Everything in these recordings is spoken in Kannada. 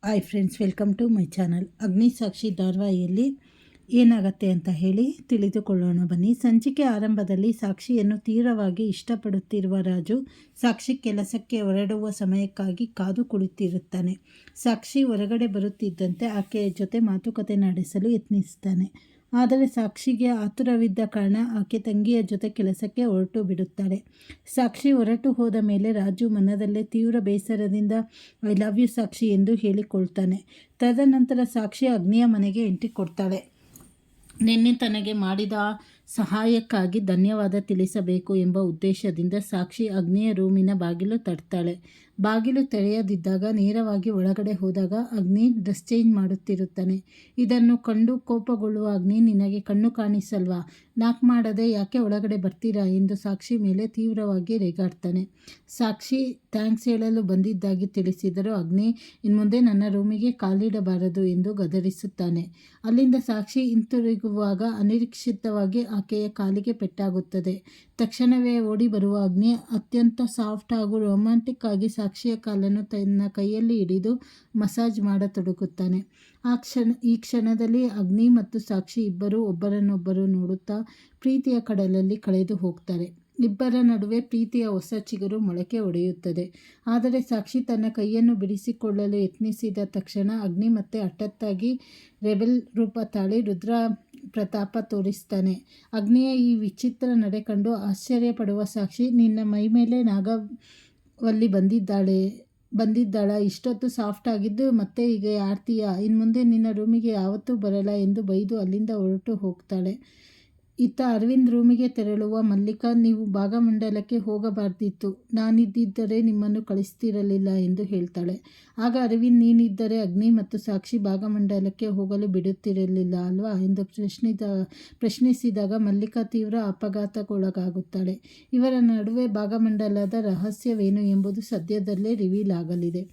Hi friends, welcome to my channel. Agnisakshi ಧಾರಾವಾಹಿಯಲ್ಲಿ ಏನಾಗತ್ತೆ ಅಂತ ಹೇಳಿ ತಿಳಿದುಕೊಳ್ಳೋಣ ಬನ್ನಿ. ಸಂಚಿಕೆ ಆರಂಭದಲ್ಲಿ ಸಾಕ್ಷಿಯನ್ನು ತೀವ್ರವಾಗಿ ಇಷ್ಟಪಡುತ್ತಿರುವ ರಾಜು ಸಾಕ್ಷಿ ಕೆಲಸಕ್ಕೆ ಹೊರಡುವ ಸಮಯಕ್ಕಾಗಿ ಕಾದು ಕುಳಿತಿರುತ್ತಾನೆ. ಸಾಕ್ಷಿ ಹೊರಗಡೆ ಬರುತ್ತಿದ್ದಂತೆ ಆಕೆಯ ಜೊತೆ ಮಾತುಕತೆ ನಡೆಸಲು ಯತ್ನಿಸ್ತಾನೆ. ಆದರೆ ಸಾಕ್ಷಿಗೆ ಆತುರವಿದ್ದ ಕಾರಣ ಆಕೆ ತಂಗಿಯ ಜೊತೆ ಕೆಲಸಕ್ಕೆ ಹೊರಟು ಬಿಡುತ್ತಾಳೆ. ಸಾಕ್ಷಿ ಹೊರಟು ಹೋದ ಮೇಲೆ ರಾಜು ಮನದಲ್ಲೇ ತೀವ್ರ ಬೇಸರದಿಂದ ಐ ಲವ್ ಯು ಸಾಕ್ಷಿ ಎಂದು ಹೇಳಿಕೊಳ್ತಾನೆ. ತದನಂತರ ಸಾಕ್ಷಿ ಅಗ್ನಿಯ ಮನೆಗೆ ಎಂಟ್ರಿ ಕೊಡ್ತಾಳೆ. ನಿನ್ನೆ ತನಗೆ ಮಾಡಿದ ಸಹಾಯಕ್ಕಾಗಿ ಧನ್ಯವಾದ ತಿಳಿಸಬೇಕು ಎಂಬ ಉದ್ದೇಶದಿಂದ ಸಾಕ್ಷಿ ಅಗ್ನಿಯ ರೂಮಿನ ಬಾಗಿಲು ತಟ್ತಾಳೆ. ಬಾಗಿಲು ತೆರೆಯದಿದ್ದಾಗ ನೇರವಾಗಿ ಒಳಗಡೆ ಹೋದಾಗ ಅಗ್ನಿ ಡ್ರೆಸ್ ಚೇಂಜ್ ಮಾಡುತ್ತಿರುತ್ತಾನೆ. ಇದನ್ನು ಕಂಡು ಕೋಪಗೊಳ್ಳುವ ಅಗ್ನಿ, ನಿನಗೆ ಕಣ್ಣು ಕಾಣಿಸಲ್ವಾ, ನಾಕ್ ಮಾಡದೆ ಯಾಕೆ ಒಳಗಡೆ ಬರ್ತೀರಾ ಎಂದು ಸಾಕ್ಷಿ ಮೇಲೆ ತೀವ್ರವಾಗಿ ರೇಗಾಡ್ತಾನೆ. ಸಾಕ್ಷಿ ಥ್ಯಾಂಕ್ಸ್ ಹೇಳಲು ಬಂದಿದ್ದಾಗಿ ತಿಳಿಸಿದರೂ ಅಗ್ನಿ ಇನ್ಮುಂದೆ ನನ್ನ ರೂಮಿಗೆ ಕಾಲಿಡಬಾರದು ಎಂದು ಗದರಿಸುತ್ತಾನೆ. ಅಲ್ಲಿಂದ ಸಾಕ್ಷಿ ಹಿಂತಿರುಗುವಾಗ ಅನಿರೀಕ್ಷಿತವಾಗಿ ಆಕೆಯ ಕಾಲಿಗೆ ಪೆಟ್ಟಾಗುತ್ತದೆ. ತಕ್ಷಣವೇ ಓಡಿ ಬರುವ ಅಗ್ನಿ ಅತ್ಯಂತ ಸಾಫ್ಟ್ ಹಾಗೂ ರೊಮ್ಯಾಂಟಿಕ್ ಆಗಿ ಸಾಕ್ಷಿಯ ಕಾಲನ್ನು ತನ್ನ ಕೈಯಲ್ಲಿ ಹಿಡಿದು ಮಸಾಜ್ ಮಾಡತೊಡಗುತ್ತಾನೆ. ಈ ಕ್ಷಣದಲ್ಲಿ ಅಗ್ನಿ ಮತ್ತು ಸಾಕ್ಷಿ ಇಬ್ಬರು ಒಬ್ಬರನ್ನೊಬ್ಬರು ನೋಡುತ್ತಾ ಪ್ರೀತಿಯ ಕಡಲಲ್ಲಿ ಕಳೆದು ಹೋಗ್ತಾರೆ. ಇಬ್ಬರ ನಡುವೆ ಪ್ರೀತಿಯ ಹೊಸ ಚಿಗುರು ಮೊಳಕೆ ಒಡೆಯುತ್ತದೆ. ಆದರೆ ಸಾಕ್ಷಿ ತನ್ನ ಕೈಯನ್ನು ಬಿಡಿಸಿಕೊಳ್ಳಲು ಯತ್ನಿಸಿದ ತಕ್ಷಣ ಅಗ್ನಿ ಮತ್ತೆ ಹಠಾತ್ತಾಗಿ ರೆಬೆಲ್ ರೂಪ ತಾಳಿ ರುದ್ರ ಪ್ರತಾಪ ತೋರಿಸ್ತಾನೆ. ಅಗ್ನಿಯ ಈ ವಿಚಿತ್ರ ನಡೆ ಕಂಡು ಆಶ್ಚರ್ಯಪಡುವ ಸಾಕ್ಷಿ, ನಿನ್ನ ಮೈ ಮೇಲೆ ನಾಗವಲ್ಲಿ ಬಂದಿದ್ದಾಳ, ಇಷ್ಟೊತ್ತು ಸಾಫ್ಟ್ ಆಗಿದ್ದು ಮತ್ತೆ ಹೀಗೆ ಆಡ್ತೀಯಾ, ಇನ್ಮುಂದೆ ನಿನ್ನ ರೂಮಿಗೆ ಯಾವತ್ತೂ ಬರಲ್ಲ ಎಂದು ಬೈದು ಅಲ್ಲಿಂದ ಹೊರಟು ಹೋಗ್ತಾಳೆ. ಇತ್ತ ಅರವಿಂದ್ ರೂಮಿಗೆ ತೆರಳುವ ಮಲ್ಲಿಕಾ, ನೀವು ಭಾಗಮಂಡಲಕ್ಕೆ ಹೋಗಬಾರ್ದಿತ್ತು, ನಾನಿದ್ದಿದ್ದರೆ ನಿಮ್ಮನ್ನು ಕಳಿಸ್ತಿರಲಿಲ್ಲ ಎಂದು ಹೇಳ್ತಾಳೆ. ಆಗ ಅರವಿಂದ್, ನೀನಿದ್ದರೆ ಅಗ್ನಿ ಮತ್ತು ಸಾಕ್ಷಿ ಭಾಗಮಂಡಲಕ್ಕೆ ಹೋಗಲು ಬಿಡುತ್ತಿರಲಿಲ್ಲ ಅಲ್ವಾ ಎಂದು ಪ್ರಶ್ನಿಸಿದಾಗ ಮಲ್ಲಿಕಾ ತೀವ್ರ ಅಪಘಾತಕ್ಕೊಳಗಾಗುತ್ತಾಳೆ. ಇವರ ನಡುವೆ ಭಾಗಮಂಡಲದ ರಹಸ್ಯವೇನು ಎಂಬುದು ಸದ್ಯದಲ್ಲೇ ರಿವೀಲ್ ಆಗಲಿದೆ.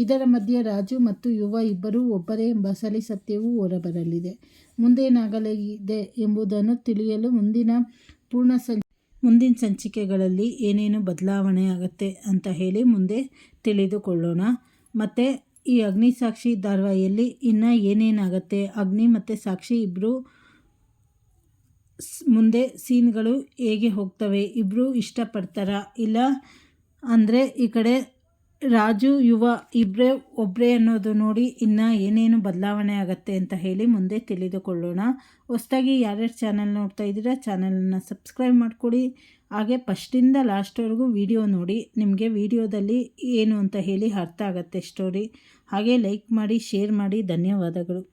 ಇದರ ಮಧ್ಯೆ ರಾಜು ಮತ್ತು ಯುವ ಇಬ್ಬರೂ ಒಬ್ಬರೇ ಎಂಬ ಅಸಲಿ ಸತ್ಯವೂ ಹೊರಬರಲಿದೆ. ಮುಂದೇನಾಗಲಿದೆ ಎಂಬುದನ್ನು ತಿಳಿಯಲು ಮುಂದಿನ ಸಂಚಿಕೆಗಳಲ್ಲಿ ಏನೇನು ಬದಲಾವಣೆ ಆಗುತ್ತೆ ಅಂತ ಹೇಳಿ ಮುಂದೆ ತಿಳಿದುಕೊಳ್ಳೋಣ. ಮತ್ತು ಈ ಅಗ್ನಿಸಾಕ್ಷಿ ಧಾರಾವಾಹಿಯಲ್ಲಿ ಇನ್ನು ಏನೇನಾಗುತ್ತೆ, ಅಗ್ನಿ ಮತ್ತು ಸಾಕ್ಷಿ ಇಬ್ಬರು ಮುಂದೆ ಸೀನ್ಗಳು ಹೇಗೆ ಹೋಗ್ತವೆ, ಇಬ್ಬರು ಇಷ್ಟಪಡ್ತಾರಾ ಇಲ್ಲ ಅಂದರೆ ಈ ಕಡೆ ರಾಜು ಯುವ ಒಬ್ಬರೇ ಅನ್ನೋದು ನೋಡಿ ಇನ್ನು ಏನೇನು ಬದಲಾವಣೆ ಆಗುತ್ತೆ ಅಂತ ಹೇಳಿ ಮುಂದೆ ತಿಳಿದುಕೊಳ್ಳೋಣ. ಹೊಸದಾಗಿ ಯಾರ್ಯಾರು ಚಾನಲ್ ನೋಡ್ತಾ ಇದ್ದೀರಾ ಚಾನಲನ್ನು ಸಬ್ಸ್ಕ್ರೈಬ್ ಮಾಡ್ಕೊಳ್ಳಿ. ಹಾಗೆ ಫಸ್ಟಿಂದ ಲಾಸ್ಟ್ವರೆಗೂ ವಿಡಿಯೋ ನೋಡಿ, ನಿಮಗೆ ವಿಡಿಯೋದಲ್ಲಿ ಏನು ಅಂತ ಹೇಳಿ ಅರ್ಥ ಆಗುತ್ತೆ ಸ್ಟೋರಿ. ಹಾಗೆ ಲೈಕ್ ಮಾಡಿ, ಶೇರ್ ಮಾಡಿ. ಧನ್ಯವಾದಗಳು.